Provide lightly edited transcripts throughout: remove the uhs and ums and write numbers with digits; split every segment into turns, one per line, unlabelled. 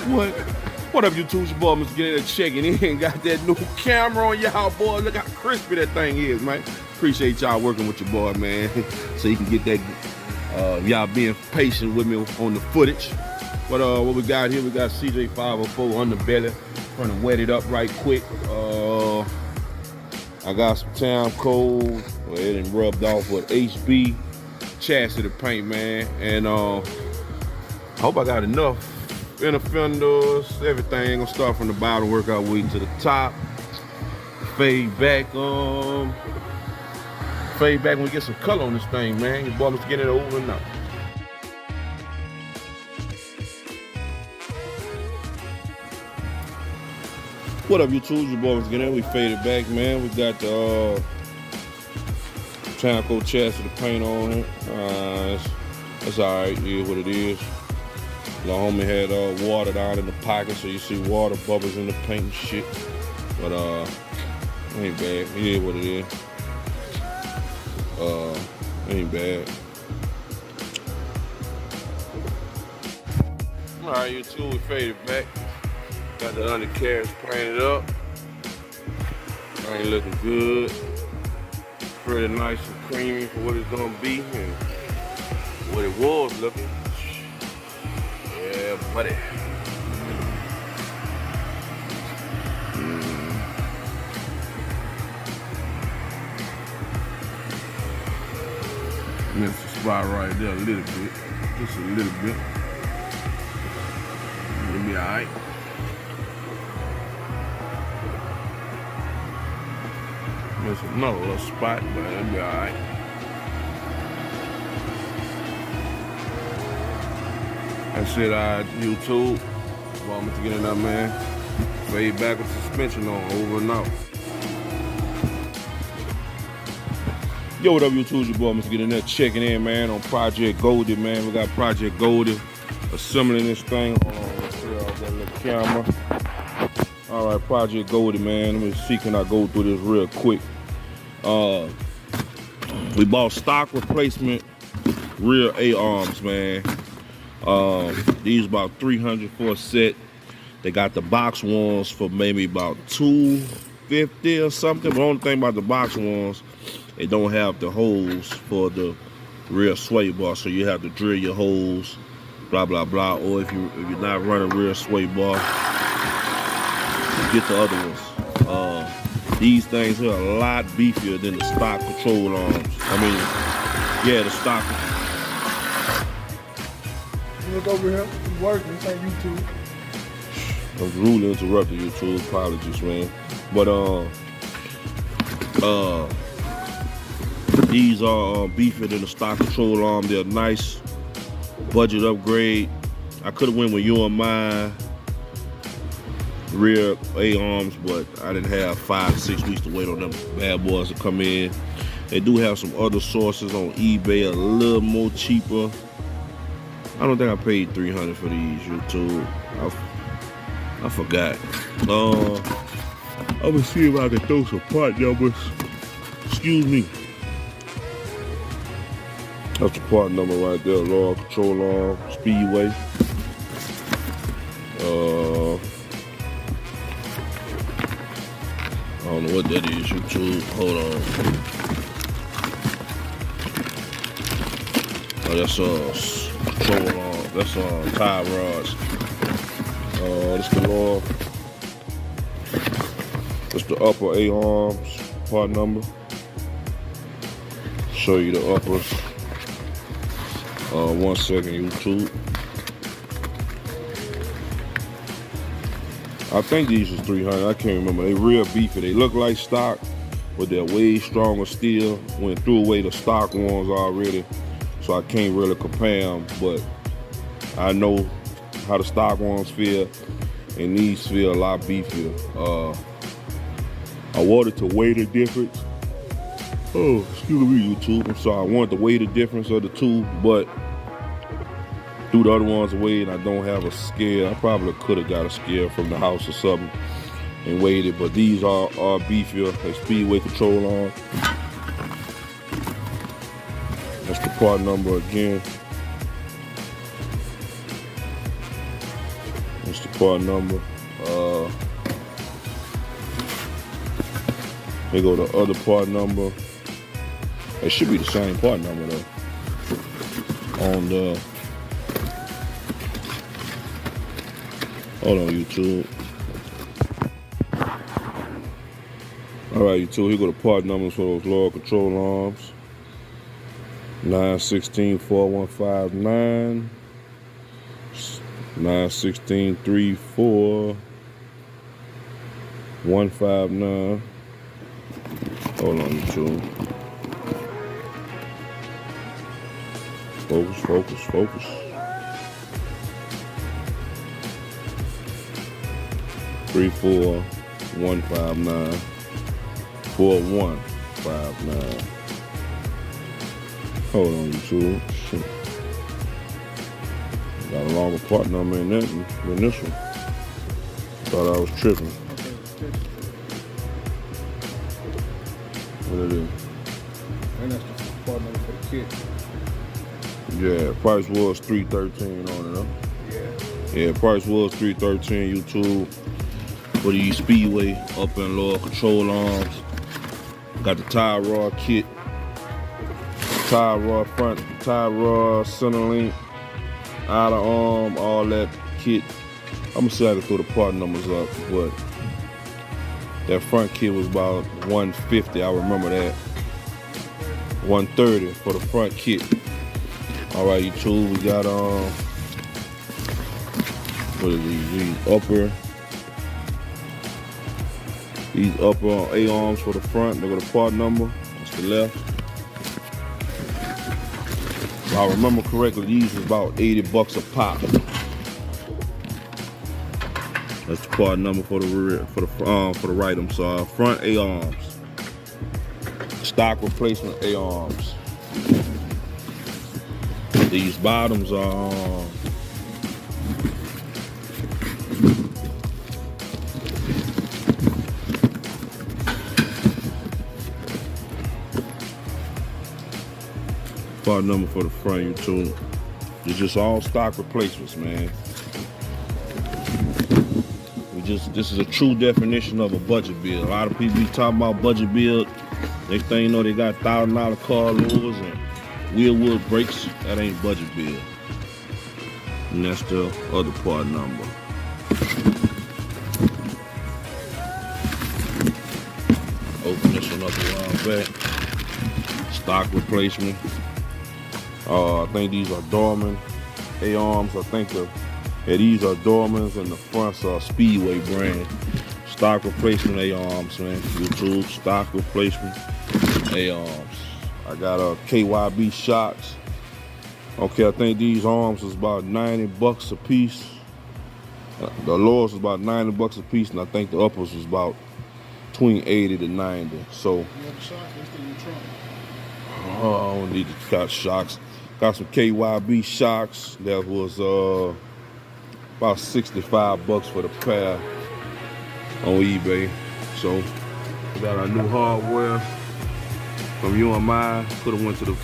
What up, YouTube? Your boy, Mr. Getting checking in. Got that new camera on y'all, boy. Look how crispy that thing is, man. Appreciate y'all working with your boy, man. So you can get that, y'all being patient with me on the footage. But what we got here, we got CJ504 underbelly. Trying to wet it up right quick. I got some Town Cold. Well, it done rubbed off with HB chassis to paint, man. And I hope I got enough inner fenders, everything. Gonna start from the bottom, work our way to the top. Fade back when we get some color on this thing, man. Your boy must get it over and out. What up, YouTube? Your boy was getting in. We faded back, man. We got the Town Coat chassis to paint on it. That's all right. It is what it is. The homie had water down in the pocket, so you see water bubbles in the paint and shit. But ain't bad. It is what it is. Ain't bad. All right, YouTube, we faded back. Got the undercarriage painted up. Ain't looking good. Pretty nice and creamy for what it's gonna be and what it was looking. Yeah, buddy. Missed the spot right there a little bit. Just a little bit. It'll be alright. Missed another little spot, but it'll be alright. That's it, YouTube. Want me to get in there, man. Fade back with suspension on, over and out. Yo, what up, YouTube? Your boy, Mr. Get in there, checking in, man, on Project Goldie, man. We got Project Goldie assembling this thing. Hold on, let's clear out that little camera. All right, Project Goldie, man. Let me see, can I go through this real quick? We bought stock replacement rear A-arms, man. These about 300 for a set. They got the box ones for maybe about $250 or something. But the only thing about the box ones, they don't have the holes for the rear sway bar, so you have to drill your holes, blah blah blah. Or if you're not running rear sway bar, get the other ones. These things are a lot beefier than the stock control arms. I mean, yeah, the stock.
Look over here, it's working, it's on YouTube.
I was rudely interrupting YouTube, apologies, man. But these are beefier than the stock control arm. They're nice budget upgrade. I could have went with UMI rear A-arms, but I didn't have 5 to 6 weeks to wait on them bad boys to come in. They do have some other sources on eBay, a little more cheaper. I don't think I paid $300 for these, YouTube. I forgot. I'm gonna see if I can throw some part numbers. Excuse me. That's the part number right there. Lower control arm, speedway. I don't know what that is, YouTube. Hold on. Oh, that's control arm. That's tie rods. This the lower. That's the upper A-arms part number. Show you the uppers. 1 second, YouTube. I think these was 300. I can't remember. They real beefy. They look like stock, but they're way stronger steel. Went through away the stock ones already, so I can't really compare them. But I know how the stock ones feel, and these feel a lot beefier. I wanted to weigh the difference. Oh, excuse me, YouTube. I'm sorry. I wanted to weigh the difference of the two, but threw the other ones away, and I don't have a scale. I probably could have got a scale from the house or something and weighed it, but these are beefier. They speedway control arm. That's the part number again. That's the part number. Here go the other part number. It should be the same part number though. On the, hold on YouTube. Alright YouTube, here go the part numbers for those lower control arms. 916-4159, 916-34-159. Hold on YouTube. Focus. 34-159. 4159. Hold on, YouTube. Shit. Got a longer part number in that than this one. Thought I was tripping. What it is?
And that's the part number for the kit.
Yeah, price was $313 on it, huh? Yeah, price was $313 YouTube for these Speedway up and lower control arms. Got the tie rod kit, tie rod front, tie rod center link, outer arm, all that kit. I'm gonna see how to throw the part numbers up, but that front kit was about $150. I remember that. $130 for the front kit. All right, YouTube, we got what are these upper A-arms for the front. They got a part number. That's the left. If I remember correctly, these was about $80 a pop. That's the part number for the rear, for the right. I'm sorry. Front A-arms. Stock replacement A-arms. These bottoms are part number for the front, YouTube. It's just all stock replacements, man. This is a true definition of a budget build. A lot of people be talking about budget build. Next thing you know, they got $1,000 car lures and wheel wood brakes. That ain't budget build. And that's the other part number. Open this one up around back. Stock replacement. I think these are Dorman A-arms. I think these are Dormans and the fronts are Speedway brand. Stock replacement A-arms, man. YouTube, stock replacement A-arms. I got KYB shocks. Okay, I think these arms is about $90 a piece. The lowers was about $90 a piece, and I think the uppers was about between $80 to $90. So I don't need to cut shocks. Got some KYB shocks that was about $65 for the pair on eBay. So we got our new hardware from UMI. Could have went to the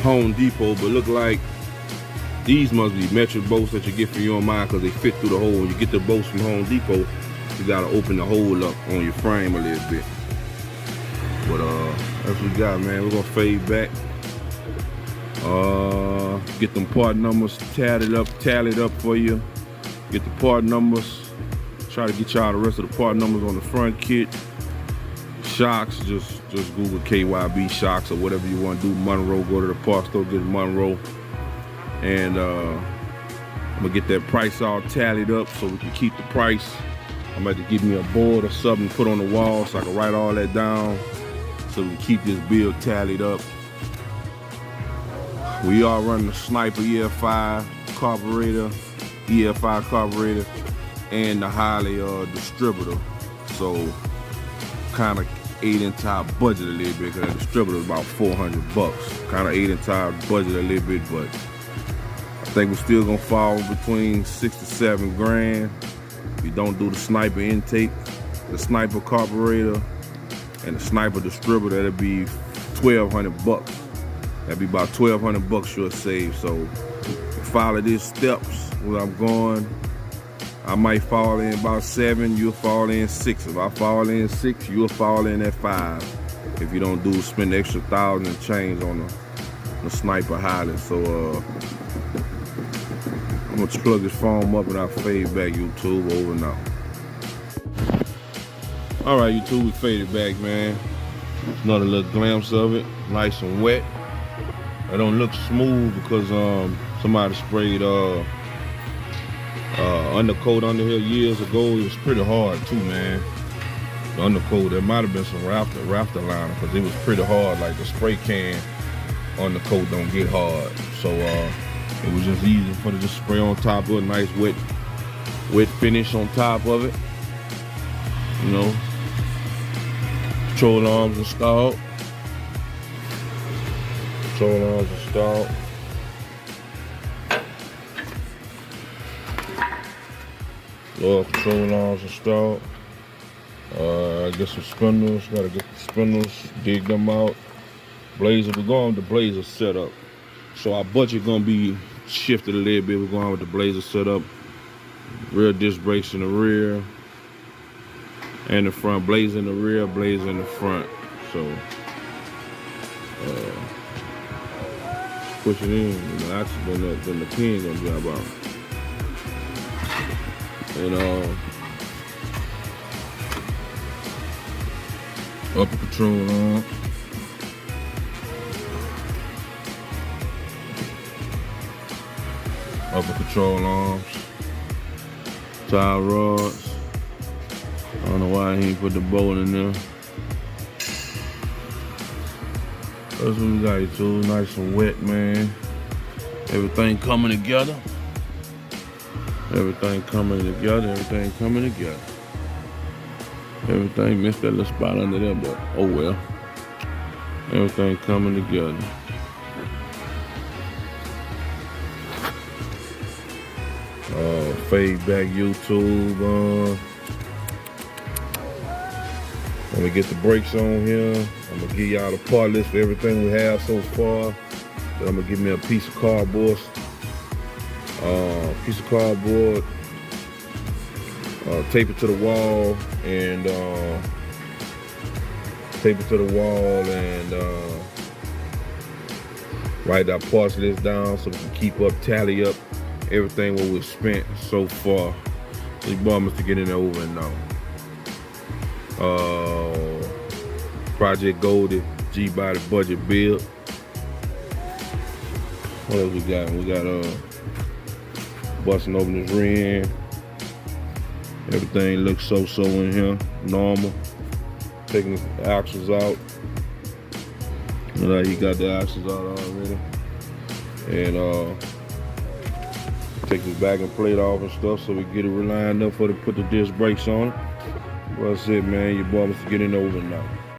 Home Depot, but look like these must be metric bolts that you get from UMI because they fit through the hole. When you get the bolts from Home Depot, you gotta open the hole up on your frame a little bit. But that's what we got, man. We're gonna fade back. Get them part numbers tallied up for you. Get the part numbers. Try to get y'all the rest of the part numbers on the front kit. Shocks, just Google KYB shocks or whatever you want to do. Monroe, go to the part store, get Monroe. And I'm gonna get that price all tallied up so we can keep the price. I'm gonna have to give me a board or something to put on the wall so I can write all that down so we can keep this bill tallied up. We are running the Sniper EFI carburetor, and the Harley distributor. So kind of ate into our budget a little bit because the distributor is about $400. Kind of ate into our budget a little bit, but I think we're still gonna fall between 6 to 7 grand. If you don't do the Sniper intake, the Sniper carburetor, and the Sniper distributor, that'll be $1,200. That'd be about 1,200 bucks you'll save. So follow these steps where I'm going. I might fall in about 7, you'll fall in 6. If I fall in 6, you'll fall in at 5. If you don't spend the extra 1,000 and change on the Sniper Highland. So I'm gonna plug this phone up and I'll fade back. YouTube, over and out. All right, YouTube, we faded back, man. Another little glimpse of it, nice and wet. It don't look smooth because somebody sprayed undercoat under here years ago. It was pretty hard too, man. The undercoat, there might have been some rafter liner because it was pretty hard. Like the spray can undercoat don't get hard, so it was just easy for the just spray on top of it. Nice wet finish on top of it. You know, control arms installed. Control arms installed. Lower control arms installed. Get some spindles. Gotta get the spindles, dig them out. Blazer, we're going with the Blazer setup. So our budget gonna be shifted a little bit. We're going with the Blazer setup. Rear disc brakes in the rear and the front. Blazer in the rear, Blazer in the front. So push it in, you know, actually then the pin gonna drop out. And upper control arm. Upper control arms. Tie rods. I don't know why he ain't put the bolt in there. That's what we got, too. Nice and wet, man. Everything coming together. Everything coming together. Everything coming together. Everything missed that little spot under there, but oh well. Everything coming together. Fade back YouTube. Let me get the brakes on here. I'm gonna give y'all the part list for everything we have so far. Then I'm gonna give me a piece of cardboard. Tape it to the wall and write our parts list down so we can keep up, tally up everything what we've spent so far. These bombers to get in there over and now. Project Goldie G-body budget build. What else we got? We got busting open this rim. Everything looks so in here, normal. Taking the axles out. You know, he got the axles out already. And taking the back and plate off and stuff so we get it lined up for to put the disc brakes on it. Well, that's it, man. Your boy must get in over now.